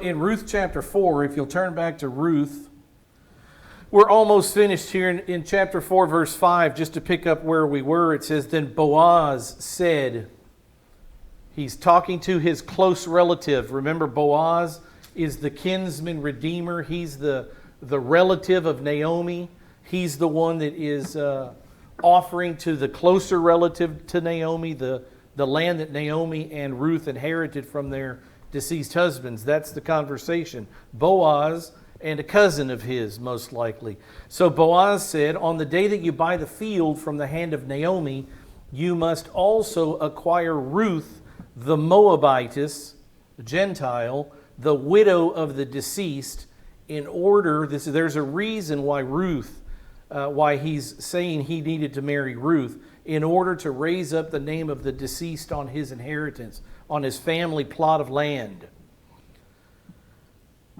in Ruth chapter 4, if you'll turn back to Ruth, we're almost finished here in chapter 4, verse 5, just to pick up where we were. It says, then Boaz said, he's talking to his close relative. Remember, Boaz is the kinsman redeemer. He's the relative of Naomi. He's the one that is offering to the closer relative to Naomi the land that Naomi and Ruth inherited from their deceased husbands. That's the conversation. Boaz and a cousin of his, most likely. So Boaz said, on the day that you buy the field from the hand of Naomi, you must also acquire Ruth, the Moabitess, the Gentile, the widow of the deceased, in order, there's a reason why why he's saying he needed to marry Ruth, in order to raise up the name of the deceased on his inheritance, on his family plot of land.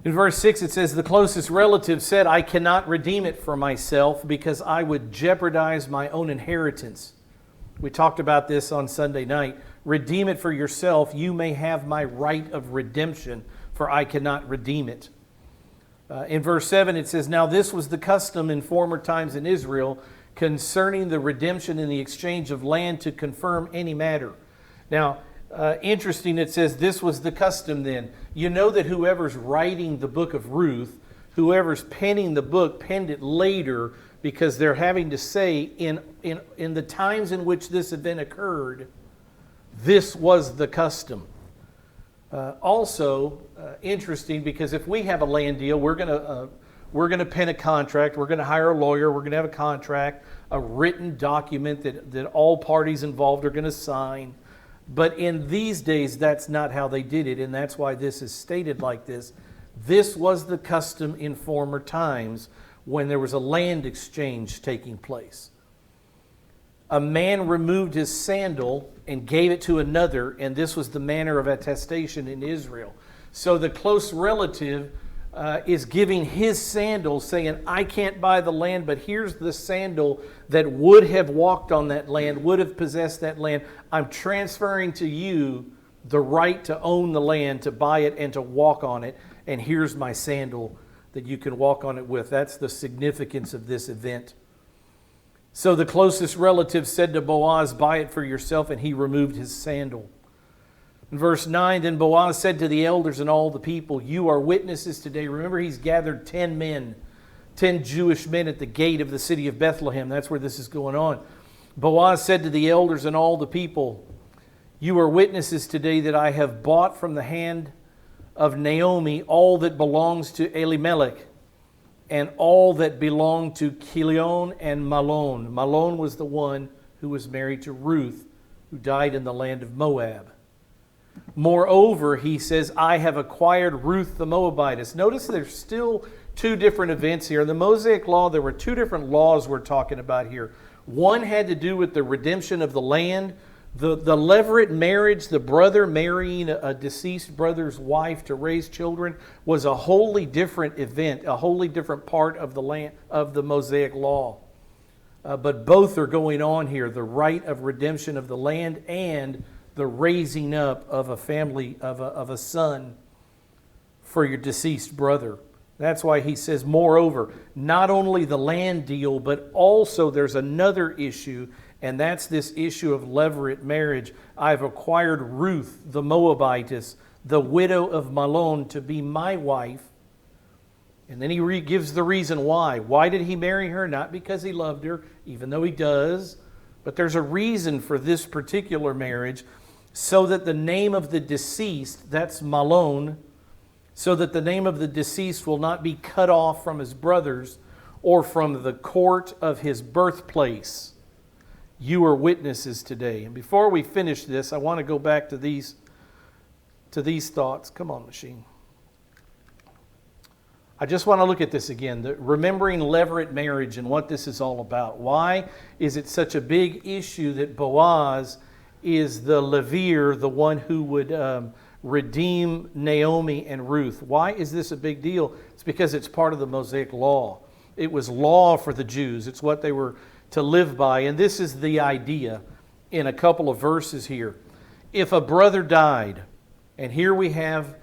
In verse 6 it says, the closest relative said, I cannot redeem it for myself because I would jeopardize my own inheritance. We talked about this on Sunday night. Redeem it for yourself. You may have my right of redemption, for I cannot redeem it. In verse 7 it says, now this was the custom in former times in Israel concerning the redemption and the exchange of land to confirm any matter. Now, interesting, it says this was the custom then. You know that whoever's writing the book of Ruth, whoever's penning the book, penned it later because they're having to say in the times in which this event occurred, this was the custom. Also interesting, because if we have a land deal, we're going to pen a contract, we're going to hire a lawyer, we're going to have a contract, a written document that all parties involved are going to sign. But in these days, that's not how they did it, and that's why this is stated like this. This was the custom in former times when there was a land exchange taking place. A man removed his sandal and gave it to another, and this was the manner of attestation in Israel. So the close relative is giving his sandal, saying, I can't buy the land, but here's the sandal that would have walked on that land, would have possessed that land. I'm transferring to you the right to own the land, to buy it and to walk on it, and here's my sandal that you can walk on it with. That's the significance of this event. So the closest relative said to Boaz, buy it for yourself, and he removed his sandal. In verse 9, then Boaz said to the elders and all the people, you are witnesses today. Remember, he's gathered 10 men, 10 Jewish men at the gate of the city of Bethlehem. That's where this is going on. Boaz said to the elders and all the people, you are witnesses today that I have bought from the hand of Naomi all that belongs to Elimelech, and all that belonged to Chilion and Mahlon. Mahlon was the one who was married to Ruth, who died in the land of Moab. Moreover, he says, I have acquired Ruth the Moabitess. Notice there's still two different events here. In the Mosaic Law, there were two different laws we're talking about here. One had to do with the redemption of the land. The levirate marriage, the brother marrying a deceased brother's wife to raise children, was a wholly different event, a wholly different part of the land of the Mosaic Law. But both are going on here: the right of redemption of the land and the raising up of a family of a son for your deceased brother. That's why he says, moreover, not only the land deal, but also there's another issue. And that's this issue of levirate marriage. I've acquired Ruth, the Moabitess, the widow of Mahlon, to be my wife. And then he gives the reason why. Why did he marry her? Not because he loved her, even though he does. But there's a reason for this particular marriage, so that the name of the deceased, that's Mahlon, so that the name of the deceased will not be cut off from his brothers or from the court of his birthplace. You are witnesses today. And before we finish this, I want to go back to these thoughts. Come on, machine. I just want to look at this again. Remembering levirate marriage and what this is all about. Why is it such a big issue that Boaz is the levir, the one who would redeem Naomi and Ruth? Why is this a big deal? It's because it's part of the Mosaic Law. It was law for the Jews. It's what they were to live by. And this is the idea in a couple of verses here. If a brother died, and here we have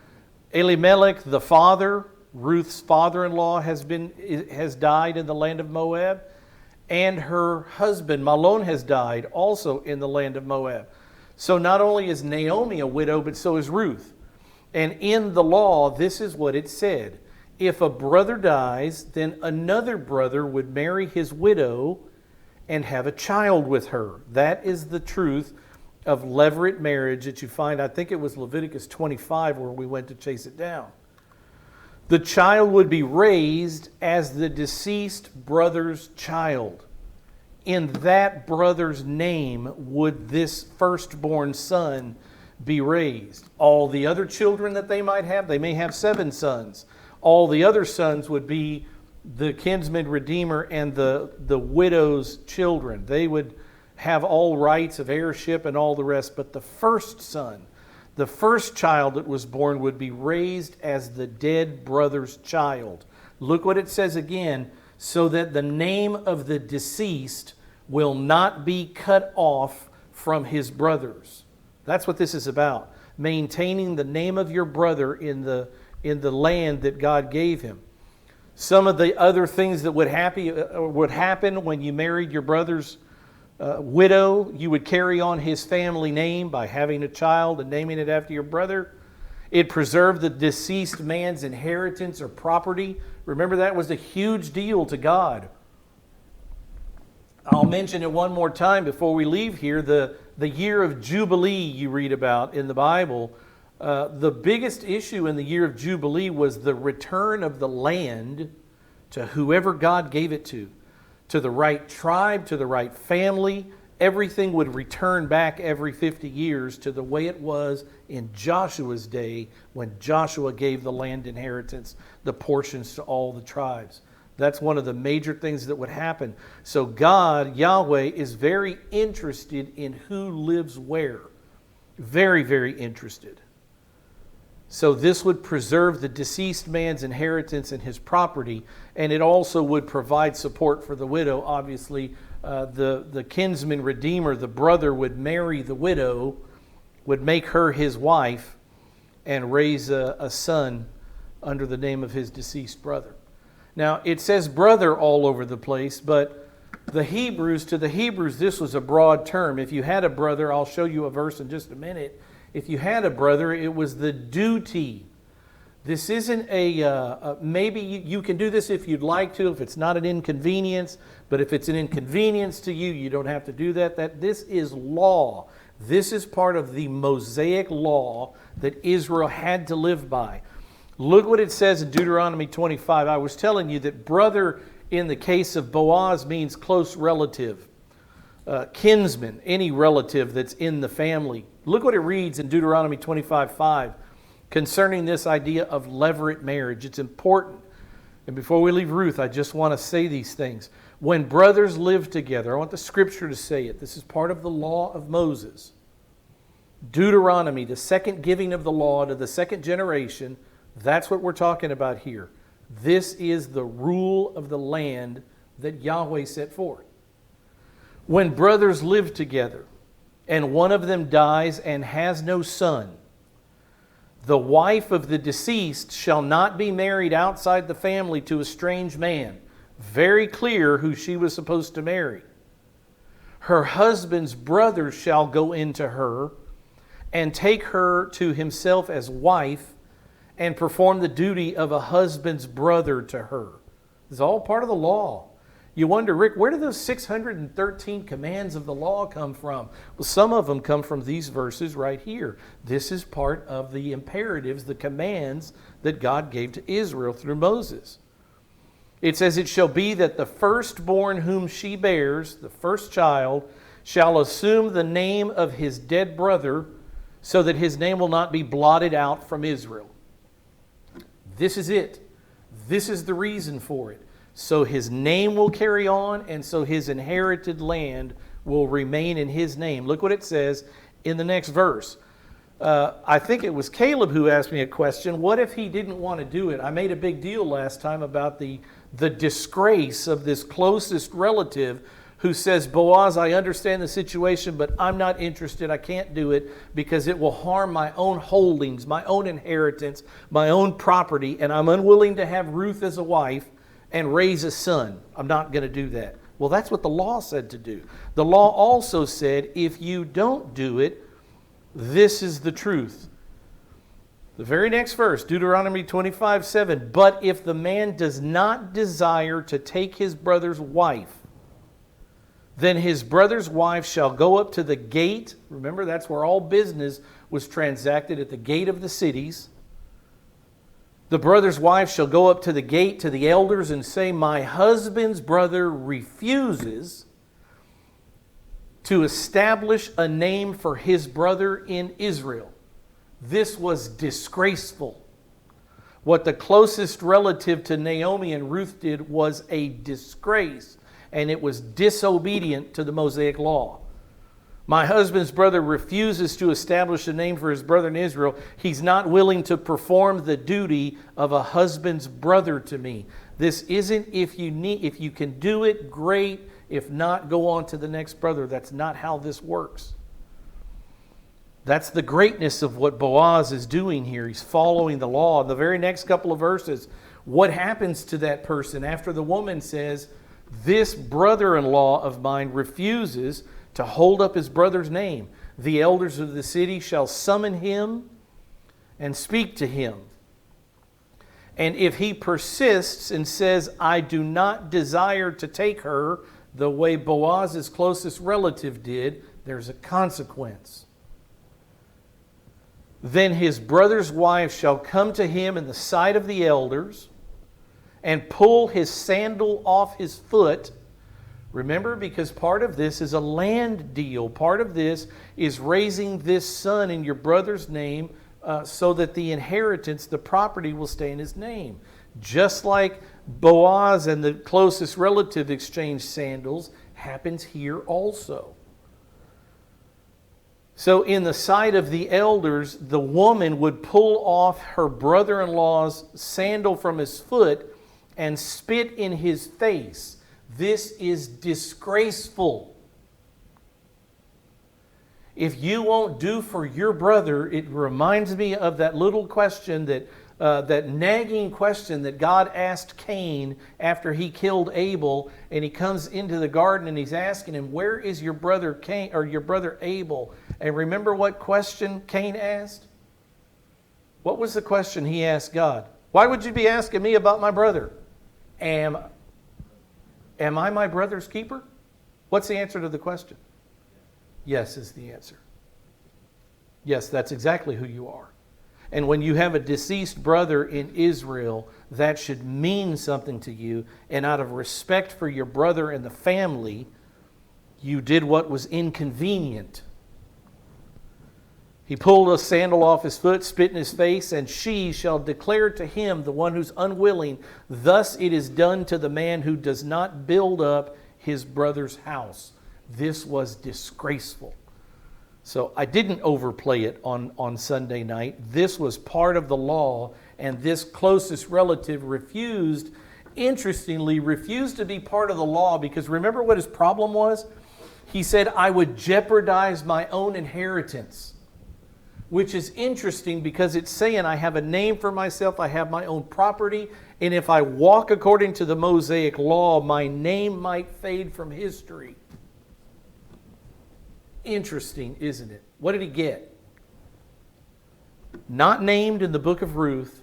Elimelech, the father, Ruth's father-in-law, has died in the land of Moab, and her husband Mahlon has died also in the land of Moab. So not only is Naomi a widow, but so is Ruth. And in the law, this is what it said. If a brother dies, then another brother would marry his widow and have a child with her. That is the truth of levirate marriage that you find, I think it was Leviticus 25 where we went to chase it down. The child would be raised as the deceased brother's child. In that brother's name would this firstborn son be raised. All the other children that they might have, they may have 7 sons. All the other sons would be the kinsman redeemer and the widow's children. They would have all rights of heirship and all the rest. But the first son, the first child that was born, would be raised as the dead brother's child. Look what it says again, so that the name of the deceased will not be cut off from his brothers. That's what this is about. Maintaining the name of your brother in the land that God gave him. Some of the other things that would happen when you married your brother's widow, you would carry on his family name by having a child and naming it after your brother. It preserved the deceased man's inheritance or property. Remember, that was a huge deal to God. I'll mention it one more time before we leave here. The year of Jubilee you read about in the Bible, the biggest issue in the year of Jubilee was the return of the land to whoever God gave it to the right tribe, to the right family. Everything would return back every 50 years to the way it was in Joshua's day when Joshua gave the land inheritance, the portions to all the tribes. That's one of the major things that would happen. So God, Yahweh, is very interested in who lives where. Very, very interested. So this would preserve the deceased man's inheritance and his property, and it also would provide support for the widow. Obviously, the kinsman redeemer, the brother, would marry the widow, would make her his wife, and raise a son under the name of his deceased brother. Now, it says brother all over the place, but to the Hebrews, this was a broad term. If you had a brother, I'll show you a verse in just a minute. If you had a brother, it was the duty. This isn't maybe you can do this if you'd like to, if it's not an inconvenience, but if it's an inconvenience to you, you don't have to do that. This is law. This is part of the Mosaic law that Israel had to live by. Look what it says in Deuteronomy 25. I was telling you that brother in the case of Boaz means close relative, kinsman, any relative that's in the family. Look what it reads in Deuteronomy 25:5 concerning this idea of levirate marriage. It's important. And before we leave Ruth, I just want to say these things. When brothers live together, I want the scripture to say it. This is part of the law of Moses. Deuteronomy, the second giving of the law to the second generation, that's what we're talking about here. This is the rule of the land that Yahweh set forth. When brothers live together, and one of them dies and has no son, the wife of the deceased shall not be married outside the family to a strange man. Very clear who she was supposed to marry. Her husband's brother shall go into her and take her to himself as wife and perform the duty of a husband's brother to her. It's all part of the law. You wonder, Rick, where do those 613 commands of the law come from? Well, some of them come from these verses right here. This is part of the imperatives, the commands that God gave to Israel through Moses. It says, "It shall be that the firstborn whom she bears, the first child, shall assume the name of his dead brother, so that his name will not be blotted out from Israel." This is it. This is the reason for it. So his name will carry on, and so his inherited land will remain in his name. Look what it says in the next verse. I think it was Caleb who asked me a question. What if he didn't want to do it? I made a big deal last time about the disgrace of this closest relative who says, Boaz, I understand the situation, but I'm not interested. I can't do it because it will harm my own holdings, my own inheritance, my own property, and I'm unwilling to have Ruth as a wife and raise a son. I'm not going to do that. Well, that's what the law said to do. The law also said, if you don't do it, this is the truth. The very next verse, Deuteronomy 25:7. But if the man does not desire to take his brother's wife, then his brother's wife shall go up to the gate. Remember, that's where all business was transacted, at the gate of the cities. The brother's wife shall go up to the gate to the elders and say, my husband's brother refuses to establish a name for his brother in Israel. This was disgraceful. What the closest relative to Naomi and Ruth did was a disgrace, and it was disobedient to the Mosaic law. My husband's brother refuses to establish a name for his brother in Israel. He's not willing to perform the duty of a husband's brother to me. This isn't if you can do it, great. If not, go on to the next brother. That's not how this works. That's the greatness of what Boaz is doing here. He's following the law. In the very next couple of verses, what happens to that person after the woman says, this brother-in-law of mine refuses to hold up his brother's name? The elders of the city shall summon him and speak to him. And if he persists and says, I do not desire to take her the way Boaz's closest relative did, there's a consequence. Then his brother's wife shall come to him in the sight of the elders and pull his sandal off his foot. Remember, because part of this is a land deal. Part of this is raising this son in your brother's name so that the inheritance, the property, will stay in his name. Just like Boaz and the closest relative exchange sandals, happens here also. So in the sight of the elders, the woman would pull off her brother-in-law's sandal from his foot and spit in his face. This is disgraceful. If you won't do for your brother, it reminds me of that little question that nagging question that God asked Cain after he killed Abel, and he comes into the garden and he's asking him, where is your brother Cain, or your brother Abel? And remember what question Cain asked? What was the question he asked God? Why would you be asking me about my brother? Am I my brother's keeper? What's the answer to the question? Yes is the answer. Yes, that's exactly who you are. And when you have a deceased brother in Israel, that should mean something to you. And out of respect for your brother and the family, you did what was inconvenient. He pulled a sandal off his foot, spit in his face, and she shall declare to him, the one who's unwilling, thus it is done to the man who does not build up his brother's house. This was disgraceful. So I didn't overplay it on Sunday night. This was part of the law, and this closest relative refused to be part of the law, because remember what his problem was? He said, I would jeopardize my own inheritance. Which is interesting because it's saying I have a name for myself, I have my own property, and if I walk according to the Mosaic law, my name might fade from history. Interesting, isn't it? What did he get? Not named in the book of Ruth,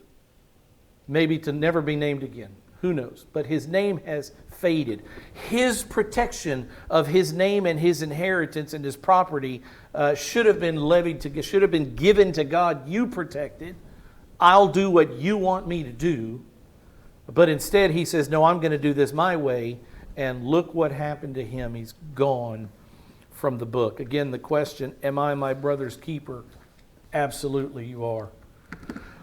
maybe to never be named again. Who knows? But his name has faded. His protection of his name and his inheritance and his property should have been given to God. You protect it. I'll do what you want me to do. But instead he says, no, I'm going to do this my way. And look what happened to him. He's gone from the book. Again, the question, am I my brother's keeper? Absolutely you are.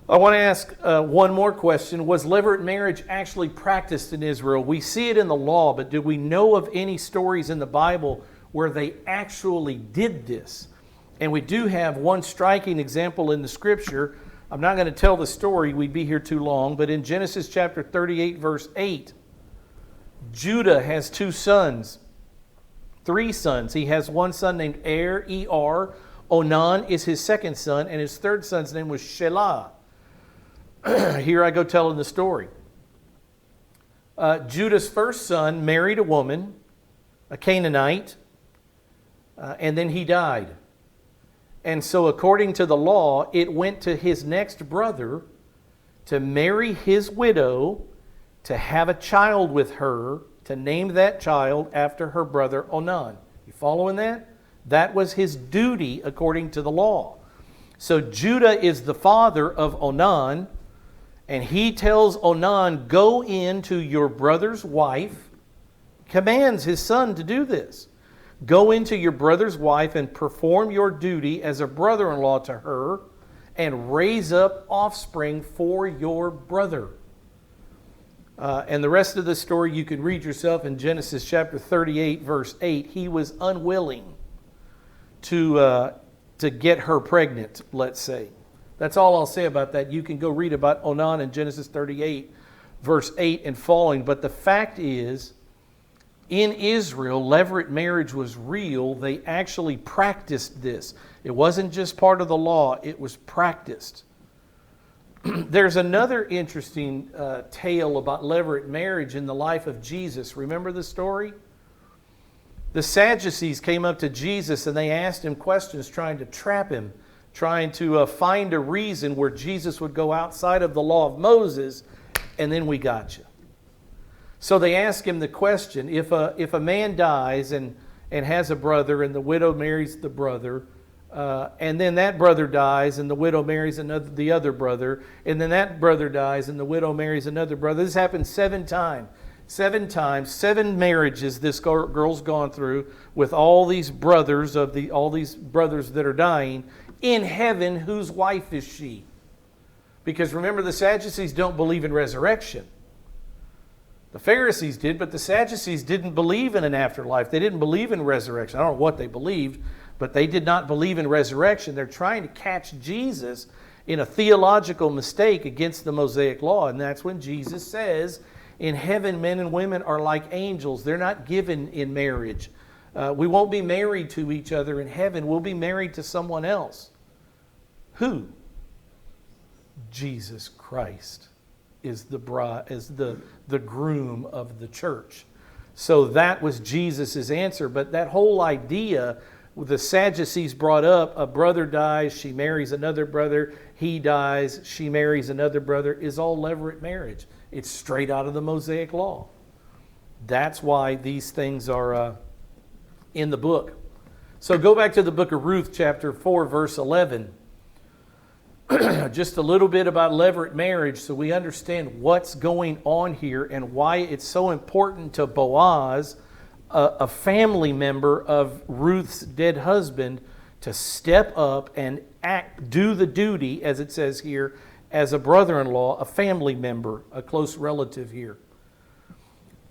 I want to ask one more question. Was levirate marriage actually practiced in Israel? We see it in the law, but do we know of any stories in the Bible where they actually did this? And we do have one striking example in the Scripture. I'm not going to tell the story, we'd be here too long, but in Genesis chapter 38, verse 8, Judah has two sons. 3 sons. He has one son named Er. Onan is his second son, and his third son's name was Shelah. Here I go telling the story. Judah's first son married a woman, a Canaanite, and then he died. And so according to the law, it went to his next brother to marry his widow, to have a child with her, to name that child after her brother Onan. You following that? That was his duty according to the law. So Judah is the father of Onan, and he tells Onan, go into your brother's wife, commands his son to do this. Go into your brother's wife and perform your duty as a brother-in-law to her, and raise up offspring for your brother. And the rest of the story you can read yourself in Genesis chapter 38, verse 8. He was unwilling to get her pregnant, let's say. That's all I'll say about that. You can go read about Onan in Genesis 38, verse 8 and following. But the fact is, in Israel, levirate marriage was real. They actually practiced this. It wasn't just part of the law, it was practiced. There's another interesting tale about levirate marriage in the life of Jesus. Remember the story? The Sadducees came up to Jesus and they asked him questions trying to trap him, trying to find a reason where Jesus would go outside of the law of Moses, and then we got you. So they asked him the question, if a man dies and has a brother and the widow marries the brother, and then that brother dies and the widow marries the other brother, and then that brother dies and the widow marries another brother. This happened 7 times. 7 times, 7 marriages this girl's gone through with all these brothers all these brothers that are dying. In heaven, whose wife is she? Because remember, the Sadducees don't believe in resurrection. The Pharisees did, but the Sadducees didn't believe in an afterlife. They didn't believe in resurrection. I don't know what they believed, but they did not believe in resurrection. They're trying to catch Jesus in a theological mistake against the Mosaic law. And that's when Jesus says, in heaven, men and women are like angels. They're not given in marriage. We won't be married to each other in heaven. We'll be married to someone else. Who? Jesus Christ is the bride, is the groom of the church. So that was Jesus' answer. But that whole idea, the Sadducees brought up, a brother dies, she marries another brother, he dies, she marries another brother, is all levirate marriage. It's straight out of the Mosaic law. That's why these things are in the book. So go back to the book of Ruth, chapter 4, verse 11. Just a little bit about levirate marriage so we understand what's going on here and why it's so important to Boaz, a family member of Ruth's dead husband, to step up and do the duty, as it says here, as a brother-in-law, a family member, a close relative here.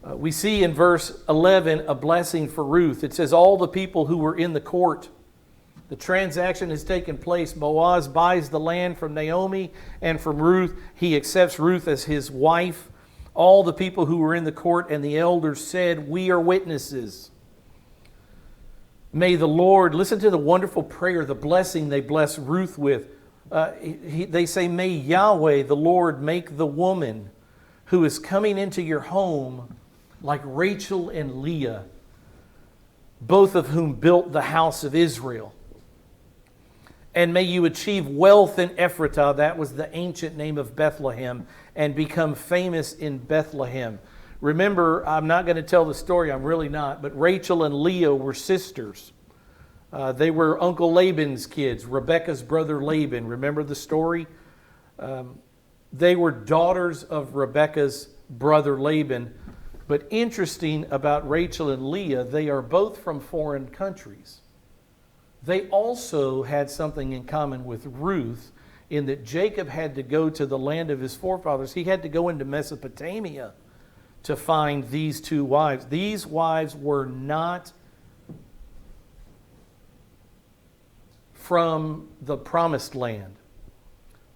We see in verse 11 a blessing for Ruth. It says, all the people who were in the court. The transaction has taken place. Boaz buys the land from Naomi and from Ruth. He accepts Ruth as his wife. All the people who were in the court and the elders said, we are witnesses. May the Lord, listen to the wonderful prayer, the blessing they bless Ruth with. They say, may Yahweh, the Lord, make the woman who is coming into your home like Rachel and Leah, both of whom built the house of Israel. And may you achieve wealth in Ephratah, that was the ancient name of Bethlehem, and become famous in Bethlehem. Remember, I'm not going to tell the story, I'm really not, but Rachel and Leah were sisters. They were Uncle Laban's kids, Rebekah's brother Laban. Remember the story? They were daughters of Rebekah's brother Laban. But interesting about Rachel and Leah, they are both from foreign countries. They also had something in common with Ruth in that Jacob had to go to the land of his forefathers. He had to go into Mesopotamia to find these 2 wives. These wives were not from the promised land.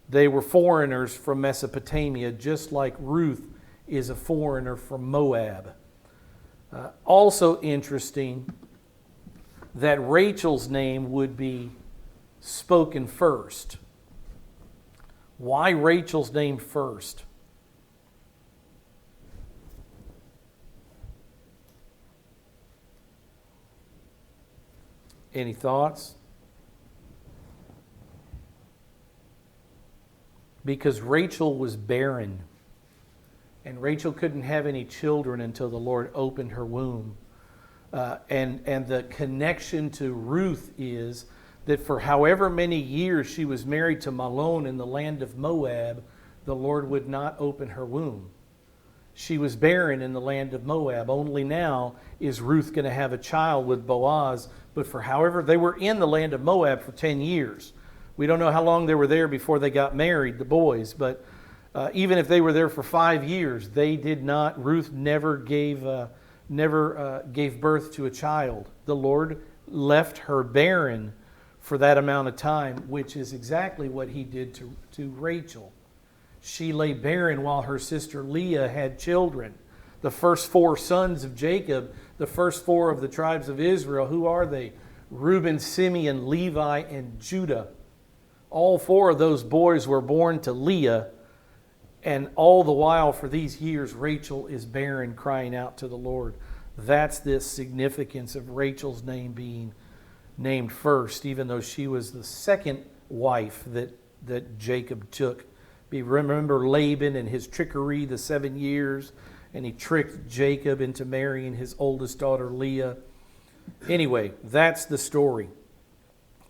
They were foreigners from Mesopotamia, just like Ruth is a foreigner from Moab. Also interesting, that Rachel's name would be spoken first. Why Rachel's name first? Any thoughts? Because Rachel was barren. And Rachel couldn't have any children until the Lord opened her womb. And the connection to Ruth is that for however many years she was married to Mahlon in the land of Moab, the Lord would not open her womb. She was barren in the land of Moab. Only now is Ruth going to have a child with Boaz. But for however, they were in the land of Moab for 10 years. We don't know how long they were there before they got married, the boys. But even if they were there for 5 years, they did not, Ruth never gave birth to a child. The Lord left her barren for that amount of time, which is exactly what he did to Rachel. She lay barren while her sister Leah had children. The first 4 sons of Jacob, the first 4 of the tribes of Israel, who are they? Reuben, Simeon, Levi, and Judah. All 4 of those boys were born to Leah, and all the while for these years, Rachel is barren, crying out to the Lord. That's the significance of Rachel's name being named first, even though she was the second wife that Jacob took. Remember Laban and his trickery, the 7 years, and he tricked Jacob into marrying his oldest daughter Leah. Anyway, that's the story.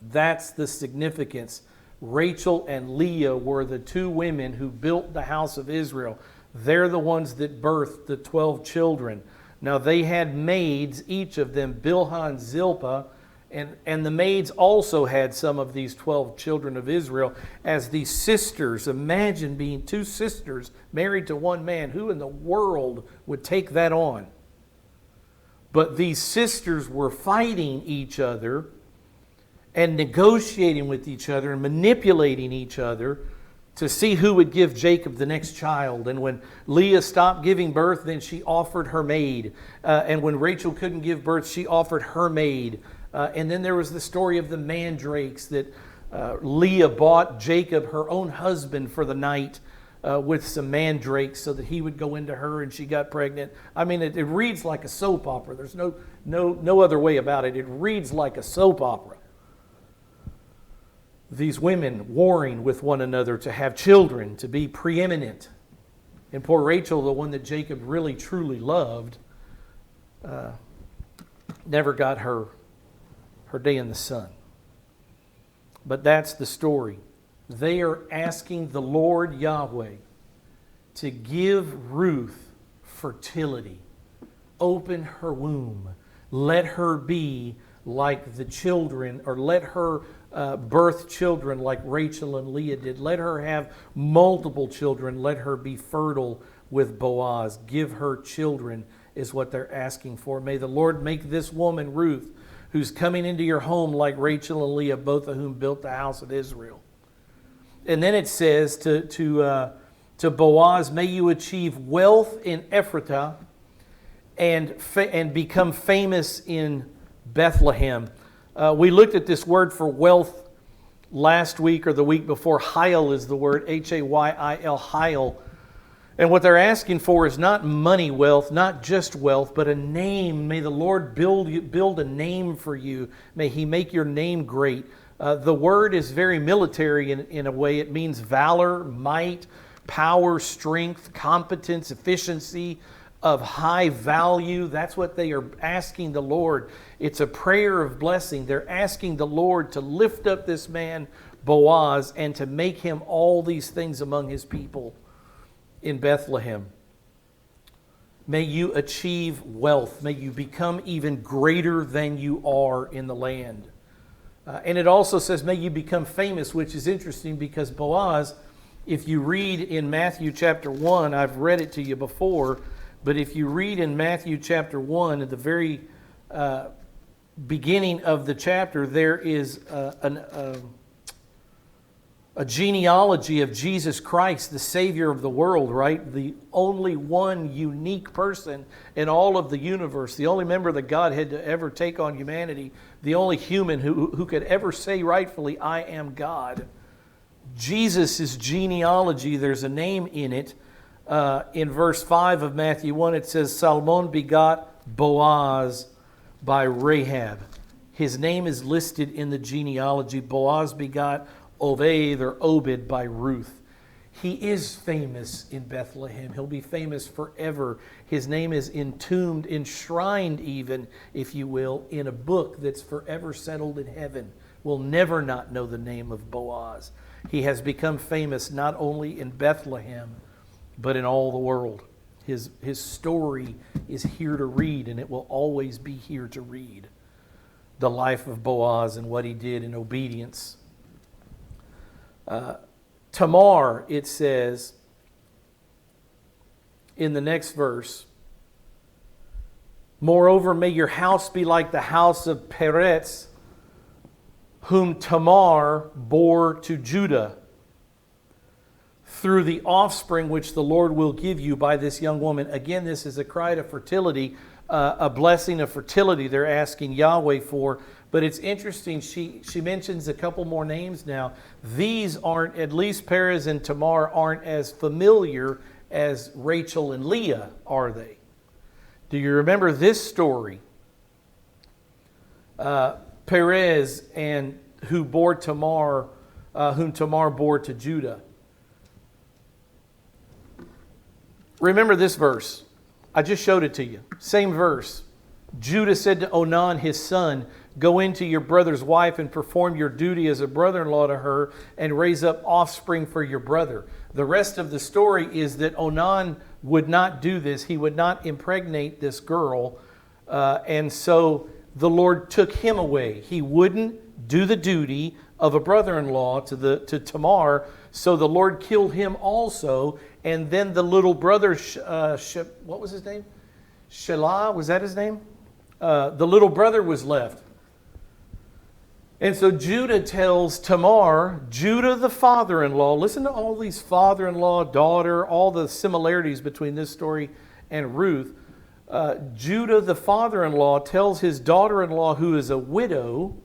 That's the significance. Rachel and Leah were the 2 women who built the house of Israel. They're the ones that birthed the 12 children. Now they had maids, each of them, Bilhah and Zilpah, and the maids also had some of these 12 children of Israel as these sisters. Imagine being 2 sisters married to one man. Who in the world would take that on? But these sisters were fighting each other and negotiating with each other and manipulating each other to see who would give Jacob the next child. And when Leah stopped giving birth, then she offered her maid. And when Rachel couldn't give birth, she offered her maid. And then there was the story of the mandrakes that Leah bought Jacob, her own husband, for the night with some mandrakes so that he would go into her and she got pregnant. I mean, it reads like a soap opera. There's no other way about it. It reads like a soap opera. These women warring with one another to have children, to be preeminent. And poor Rachel, the one that Jacob really truly loved, never got her day in the sun. But that's the story. They are asking the Lord Yahweh to give Ruth fertility. Open her womb. Let her be like the children, or let her birth children like Rachel and Leah did. Let her have multiple children. Let her be fertile with Boaz. Give her children is what they're asking for. May the Lord make this woman, Ruth, who's coming into your home like Rachel and Leah, both of whom built the house of Israel. And then it says to Boaz, may you achieve wealth in Ephratah and become famous in Bethlehem. We looked at this word for wealth last week or the week before. Hayil is the word, H-A-Y-I-L, Hayil. And what they're asking for is not money wealth, not just wealth, but a name. May the Lord build a name for you. May He make your name great. The word is very military in a way. It means valor, might, power, strength, competence, efficiency, of high value. That's what they are asking the Lord. It's a prayer of blessing. They're asking the Lord to lift up this man, Boaz, and to make him all these things among his people in Bethlehem. May you achieve wealth. May you become even greater than you are in the land. And it also says, may you become famous, which is interesting because Boaz, if you read in Matthew chapter 1, I've read it to you before, but if you read in Matthew chapter 1, at the very beginning of the chapter, there is a a genealogy of Jesus Christ, the Savior of the world, right? The only one unique person in all of the universe, the only member of the Godhead to ever take on humanity, the only human who could ever say rightfully, I am God. Jesus' genealogy, there's a name in it. In verse 5 of Matthew 1, it says, Salmon begot Boaz by Rahab. His name is listed in the genealogy. Boaz begot Obed or Obed by Ruth. He is famous in Bethlehem. He'll be famous forever. His name is entombed, enshrined even, if you will, in a book that's forever settled in heaven. We'll never not know the name of Boaz. He has become famous not only in Bethlehem, but in all the world. His story is here to read, and it will always be here to read. The life of Boaz and what he did in obedience. Tamar, it says in the next verse, moreover, may your house be like the house of Perez, whom Tamar bore to Judah, through the offspring which the Lord will give you by this young woman. Again, this is a cry to fertility, a blessing of fertility they're asking Yahweh for. But it's interesting, she mentions a couple more names now. These aren't, at least Perez and Tamar aren't as familiar as Rachel and Leah, are they? Do you remember this story? Perez and whom Tamar bore to Judah. Remember this verse. I just showed it to you. Same verse. Judah said to Onan, his son, go into your brother's wife and perform your duty as a brother-in-law to her and raise up offspring for your brother. The rest of the story is that Onan would not do this. He would not impregnate this girl. And so the Lord took him away. He wouldn't do the duty of a brother-in-law to Tamar. So the Lord killed him also. And then the little brother, what was his name? Shelah, was that his name? The little brother was left. And so Judah tells Tamar, Judah the father-in-law, listen to all these father-in-law, daughter, all the similarities between this story and Ruth. Judah the father-in-law tells his daughter-in-law, who is a widow,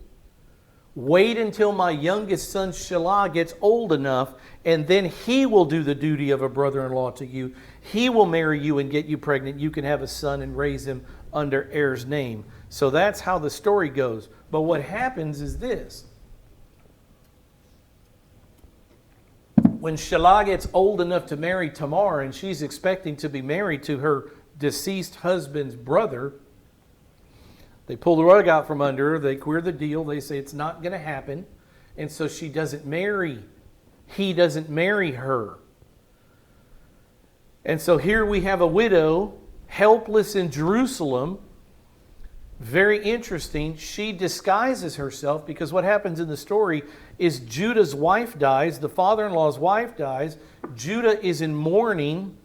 wait until my youngest son Shelah gets old enough, and then he will do the duty of a brother-in-law to you. He will marry you and get you pregnant. You can have a son and raise him under Er's name. So that's how the story goes. But what happens is this. When Shelah gets old enough to marry Tamar, and she's expecting to be married to her deceased husband's brother, they pull the rug out from under her. They queer the deal. They say it's not going to happen. And so she doesn't marry. He doesn't marry her. And so here we have a widow, helpless in Jerusalem. Very interesting. She disguises herself because what happens in the story is Judah's wife dies. The father-in-law's wife dies. Judah is in mourning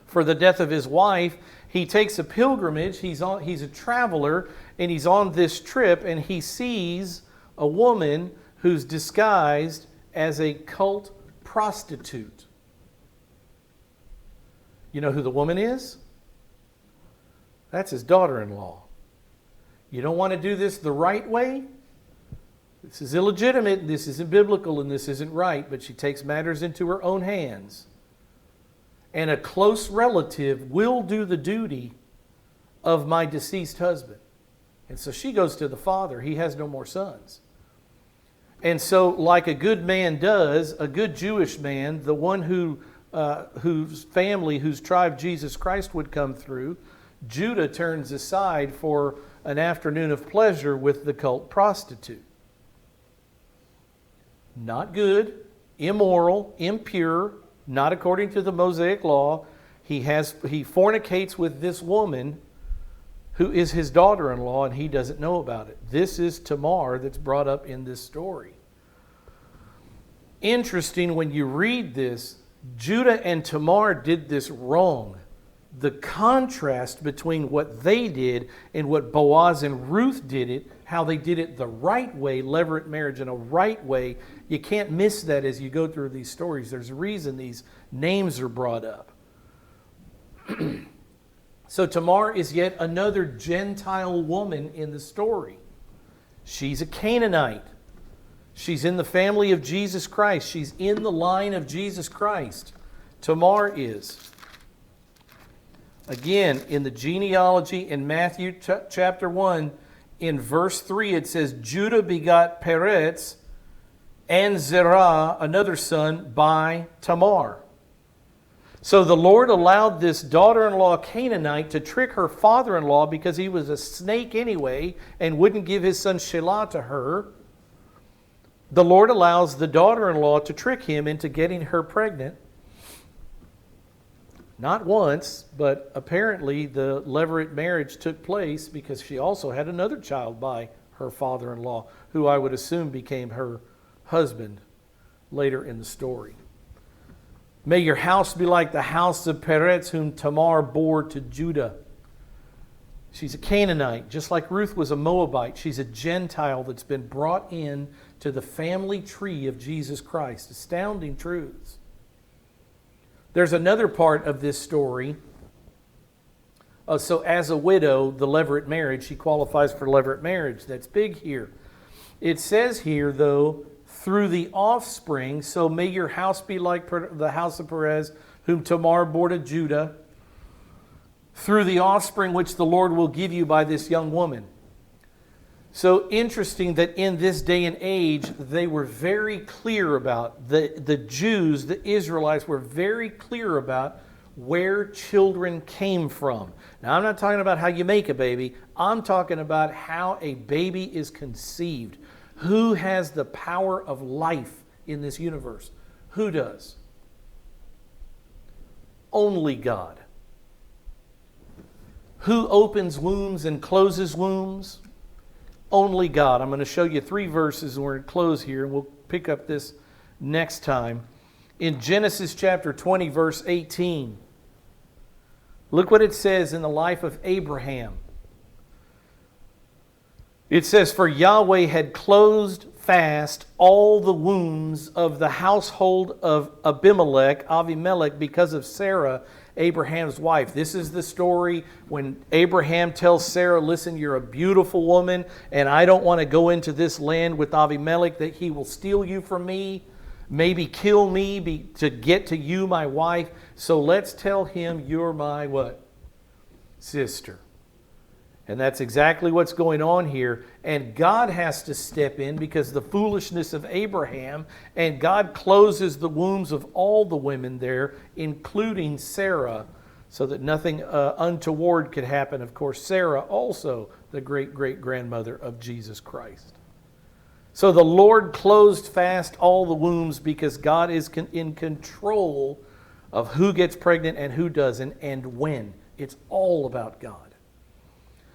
for the death of his wife. He takes a pilgrimage. He's a traveler, and he's on this trip, and he sees a woman who's disguised as a cult prostitute. You know who the woman is? That's his daughter-in-law. You don't want to do this the right way? This is illegitimate, this isn't biblical, and this isn't right, but she takes matters into her own hands. And a close relative will do the duty of my deceased husband. And so she goes to the father. He has no more sons. And so, like a good man does, a good Jewish man, the one whose family, whose tribe Jesus Christ would come through, Judah turns aside for an afternoon of pleasure with the cult prostitute. Not good, immoral, impure, not according to the Mosaic law. He fornicates with this woman who is his daughter-in-law, and he doesn't know about it. This is Tamar that's brought up in this story. Interesting, when you read this, Judah and Tamar did this wrong. The contrast between what they did and what Boaz and Ruth did it, how they did it the right way, levirate marriage in a right way, You can't miss that as you go through these stories. There's a reason these names are brought up. So Tamar is yet another Gentile woman in the story. She's a Canaanite. She's in the family of Jesus Christ. She's in the line of Jesus Christ. Tamar is. Again, in the genealogy in Matthew chapter 1, in verse 3, it says, Judah begot Peretz and Zerah, another son, by Tamar. So the Lord allowed this daughter-in-law Canaanite to trick her father-in-law because he was a snake anyway and wouldn't give his son Shelah to her. The Lord allows the daughter-in-law to trick him into getting her pregnant. Not once, but apparently the levirate marriage took place because she also had another child by her father-in-law, who I would assume became her husband later in the story. May your house be like the house of Peretz, whom Tamar bore to Judah. She's a Canaanite, just like Ruth was a Moabite. She's a Gentile that's been brought in to the family tree of Jesus Christ. Astounding truths. There's another part of this story. So as a widow, the levirate marriage, she qualifies for levirate marriage. That's big here. It says here, though, through the offspring, so may your house be like the house of Perez, whom Tamar bore to Judah, through the offspring which the Lord will give you by this young woman. So interesting that in this day and age, they were very clear about, the Jews, the Israelites were very clear about where children came from. Now, I'm not talking about how you make a baby. I'm talking about how a baby is conceived. Who has the power of life in this universe? Who does? Only God. Who opens wombs and closes wombs? Only God. I'm going to show you 3 verses and we're going to close here and we'll pick up this next time. In Genesis chapter 20, verse 18, look what it says in the life of Abraham. It says, for Yahweh had closed fast all the wombs of the household of Avimelech, because of Sarah, Abraham's wife. This is the story when Abraham tells Sarah, listen, you're a beautiful woman, and I don't want to go into this land with Avimelech, that he will steal you from me, maybe kill me to get to you, my wife. So let's tell him you're my what? Sister. And that's exactly what's going on here. And God has to step in because the foolishness of Abraham, and God closes the wombs of all the women there, including Sarah, so that nothing untoward could happen. Of course, Sarah also the great-great-grandmother of Jesus Christ. So the Lord closed fast all the wombs because God is in control of who gets pregnant and who doesn't and when. It's all about God.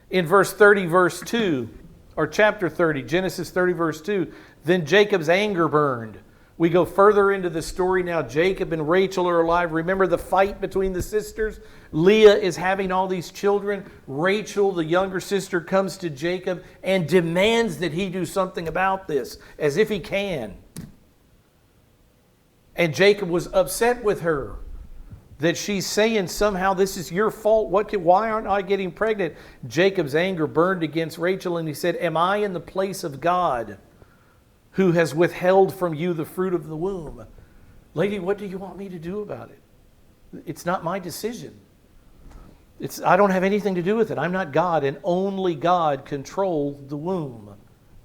In verse 30, verse 2, or chapter 30, Genesis 30, verse 2, then Jacob's anger burned. We go further into the story now. Jacob and Rachel are alive. Remember the fight between the sisters? Leah is having all these children. Rachel, the younger sister, comes to Jacob and demands that he do something about this, as if he can. And Jacob was upset with her, that she's saying somehow this is your fault. Why aren't I getting pregnant? Jacob's anger burned against Rachel, and he said, am I in the place of God, who has withheld from you the fruit of the womb? Lady, what do you want me to do about it? It's not my decision. I don't have anything to do with it. I'm not God, and only God controls the womb.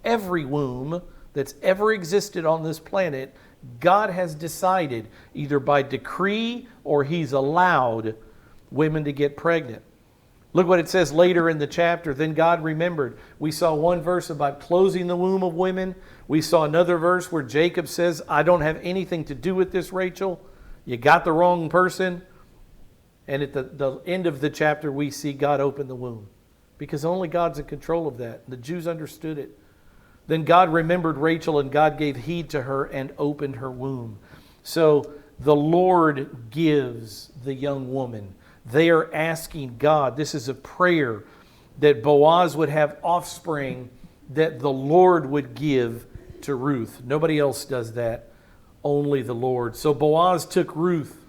Every womb that's ever existed on this planet, God has decided, either by decree or He's allowed women to get pregnant. Look what it says later in the chapter. Then God remembered. We saw one verse about closing the womb of women. We saw another verse where Jacob says, I don't have anything to do with this, Rachel. You got the wrong person. And at the end of the chapter, we see God open the womb, because only God's in control of that. The Jews understood it. Then God remembered Rachel, and God gave heed to her and opened her womb. So the Lord gives the young woman. They are asking God. This is a prayer that Boaz would have offspring that the Lord would give to Ruth. Nobody else does that, only the Lord. So Boaz took Ruth,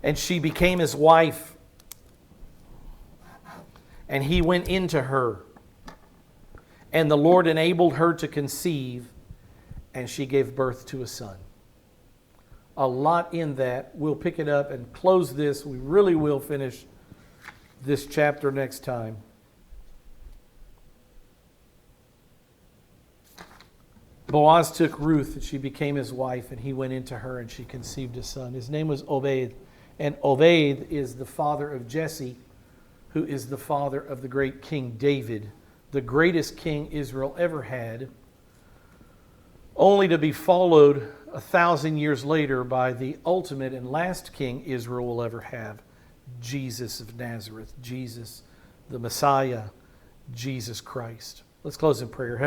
and she became his wife, and he went into her. And the Lord enabled her to conceive, and she gave birth to a son. A lot in that. We'll pick it up and close this. We really will finish this chapter next time. Boaz took Ruth, and she became his wife, and he went into her, and she conceived a son. His name was Obed, and Obed is the father of Jesse, who is the father of the great King David, the greatest king Israel ever had, only to be followed 1,000 years later by the ultimate and last king Israel will ever have, Jesus of Nazareth, Jesus the Messiah, Jesus Christ. Let's close in prayer.